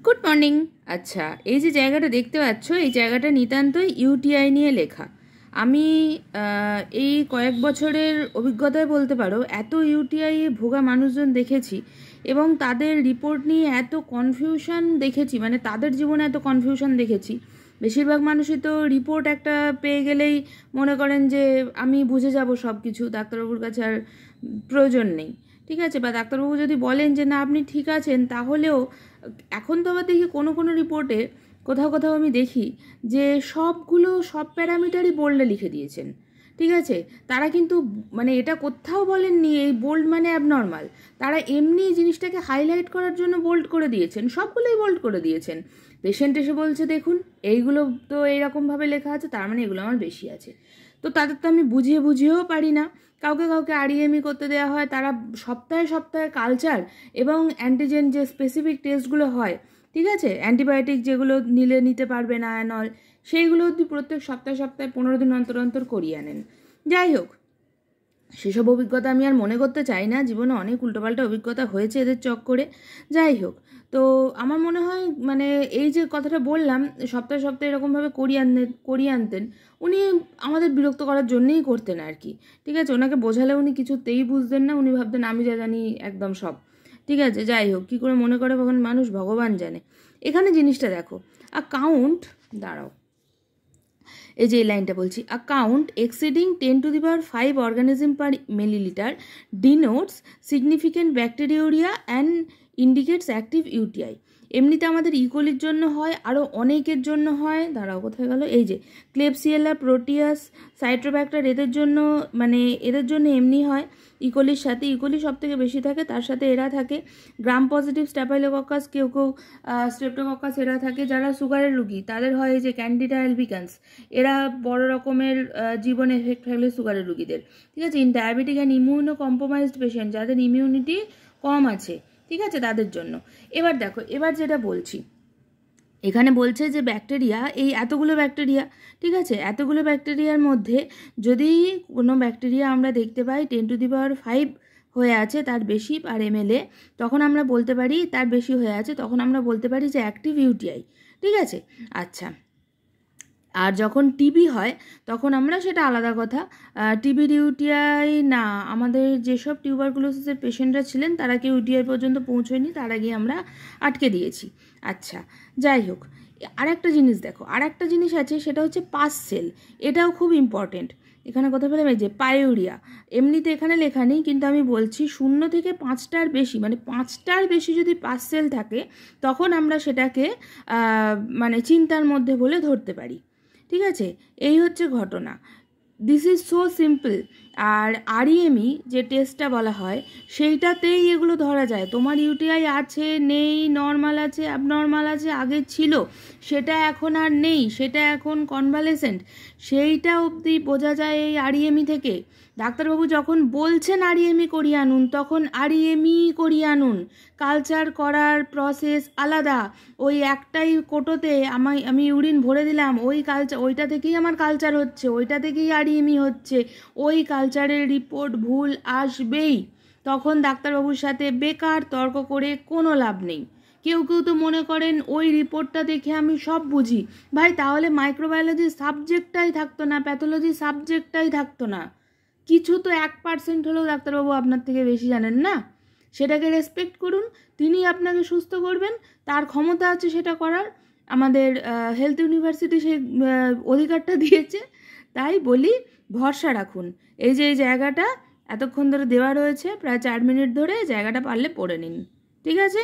Good morning. আচ্ছা, এই যে জায়গাটা দেখতে পাচ্ছ, এই জায়গাটা নিতান্তই ইউটিআই নিয়ে লেখা। আমি এই কয়েক বছরের অভিজ্ঞতায় বলতে পারো, এত ইউটিআই ভোগা মানুষজন দেখেছি এবং তাদের রিপোর্ট নিয়ে এত কনফিউশন দেখেছি, মানে তাদের জীবনে এত কনফিউশন দেখেছি। বেশিরভাগ মানুষই তো রিপোর্ট একটা পেয়ে গেলেই মনে করেন যে আমি বুঝে যাব সব কিছু, ডাক্তারবাবুর কাছে আর প্রয়োজন নেই, ঠিক আছে। বা ডাক্তারবাবু যদি বলেন যে না আপনি ঠিক আছেন, তাহলেও এখন তো আবার দেখি কোনো কোনো রিপোর্টে কোথাও কোথাও আমি দেখি যে সব প্যারামিটারই বোল্ডে লিখে দিয়েছেন, ঠিক আছে। তারা কিন্তু মানে এটা কোথাও বলেননি এই বোল্ড মানে অ্যাবনর্মাল, তারা এমনি জিনিসটাকে হাইলাইট করার জন্য বোল্ড করে দিয়েছেন, সবগুলোই বোল্ড করে দিয়েছেন। পেশেন্ট এসে বলছে দেখুন এইগুলো তো এইরকমভাবে লেখা আছে, তার মানে এগুলো আমার বেশি আছে। তো তাদের তো আমি বুঝিয়েও পারি না। কাউকে আরইএমই করতে দেওয়া হয়, তারা সপ্তাহে সপ্তাহে কালচার এবং অ্যান্টিজেন যে স্পেসিফিক টেস্টগুলো হয়, ঠিক আছে, অ্যান্টিবায়োটিক যেগুলো নিতে পারবে না অ্যানল, সেইগুলো প্রত্যেক সপ্তাহে 15 দিন অন্তর অন্তর করিয়ে আনেন। যাই হোক, সেসব অভিজ্ঞতা আমি আর মনে করতে চাই না, জীবনে অনেক উল্টোপাল্টা অভিজ্ঞতা হয়েছে এদের চক্করে। যাই হোক, তো আমার মনে হয় মানে এই যে কথাটা বললাম সপ্তাহে সপ্তাহে এরকমভাবে করিয়ে আনতেন, উনি আমাদের বিরক্ত করার জন্যেই করতেন আর কি, ঠিক আছে। ওনাকে বোঝালে উনি কিছুতেই বুঝতেন না, উনি ভাবতেন আমি যা জানি একদম সব, ঠিক আছে। যাই হোক, কী করে মনে করে কখন মানুষ ভগবান জানে। এখানে জিনিসটা দেখো, কাউন্ট, দাঁড়াও, এই যে এই লাইনটা বলছি, a count exceeding 10⁵ organism per millilitre denotes significant bacteriuria and indicates active UTI. এমনিতে আমাদের ইকোলির জন্য হয়, আরও অনেকের জন্য হয়, দাঁড়াও কোথায় গেল, এই যে ক্লেপসিয়েলা, প্রোটিয়াস, সাইট্রোব্যাক্টার, এদের জন্য এমনি হয়। ইকোলির সাথে ইকোলি সব থেকে বেশি থাকে, তার সাথে এরা থাকে। গ্রাম পজিটিভ স্ট্যাফাইলোকক্কাস, কেউ স্ট্রেপ্টোকক্কাস, এরা থাকে। যারা সুগারের রুগী তাদের হয় এই যে ক্যান্ডিডা অ্যালবিকান্স, এরা বড় রকমের জীবন এফেক্ট ফেলে সুগারের রুগীদের, ঠিক আছে। In diabetic and immuno compromised patient, যাদের ইমিউনিটি কম আছে, ঠিক আছে, তাদের জন্য। এবার দেখো, এবার যেটা বলছি, এখানে বলছে যে ব্যাকটেরিয়া, এই এতগুলো ব্যাকটেরিয়া, ঠিক আছে, এতগুলো ব্যাকটেরিয়ার মধ্যে যদি কোনো ব্যাকটেরিয়া আমরা দেখতে পাই 10⁵ হয়ে আছে তার বেশি পার এমএলএ, তখন আমরা বলতে পারি, তার বেশি হয়ে আছে, তখন আমরা বলতে পারি যে অ্যাক্টিভ ইউটিআই, ঠিক আছে। আচ্ছা, আর যখন টিবি হয় তখন আমরা সেটা আলাদা কথা, টিবির ইউটিআই না, আমাদের যেসব টিউবারকুলোসিসের পেশেন্টরা ছিলেন তারা কেউ ইউটিআই পর্যন্ত পৌঁছয়নি, তার আগে আমরা আটকে দিয়েছি। আচ্ছা, যাই হোক, আর একটা জিনিস দেখো, আর একটা জিনিস আছে, সেটা হচ্ছে পাস সেল, এটাও খুব ইম্পর্টেন্ট। এখানে কথা বলে যে পাইউরিয়া, এমনিতে এখানে লেখা নেই, কিন্তু আমি বলছি 0 থেকে 5টার বেশি, মানে 5টার বেশি যদি পাস সেল থাকে, তখন আমরা সেটাকে মানে চিন্তার মধ্যে বলে ধরতে পারি, ঠিক আছে। এই হচ্ছে ঘটনা, দিস ইজ সো সিম্পল। আর আরইএমই যে টেস্টটা বলা হয় সেইটাতেই এগুলো ধরা যায়, তোমার ইউটিআই আছে নেই, নর্মাল আছে অ্যাবনর্মাল আছে, আগে ছিল সেটা এখন আর নেই, সেটা এখন কনভালেসেন্ট, সেইটা অবধি বোঝা যায় এই আরইএমই থেকে। ডাক্তারবাবু যখন বলছেন আরইএমই করিয়ে আনুন, তখন আরইএমই করিয়ে আনুন। কালচার করার প্রসেস আলাদা, ওই একটাই কোটোতে আমি ইউরিন ভরে দিলাম, ওইটা থেকেই আমার কালচার হচ্ছে, ওইটা থেকেই আরইএমই হচ্ছে, ওই কালচারের রিপোর্ট ভুল আসবেই। তখন ডাক্তারবাবুর সাথে বেকার তর্ক করে কোনো লাভ নেই। কেউ তো মনে করেন ওই রিপোর্টটা দেখে আমি সব বুঝি, ভাই তাহলে মাইক্রোবায়োলজি সাবজেক্টটাই থাকতো না, প্যাথোলজি সাবজেক্টটাই থাকতো না। কিছু তো 1% হলেও ডাক্তারবাবু আপনার থেকে বেশি জানেন না, সেটাকে রেসপেক্ট করুন, তিনি আপনাকে সুস্থ করবেন, তার ক্ষমতা আছে সেটা করার। আমাদের হেলথ ইউনিভার্সিটি সেই অধিকারটা দিয়েছে, তাই বলি ভরসা রাখুন। এই যে এই জায়গাটা এতক্ষণ ধরে দেওয়া রয়েছে, প্রায় 4 মিনিট ধরে, জায়গাটা পারলে পড়ে নিন, ঠিক আছে।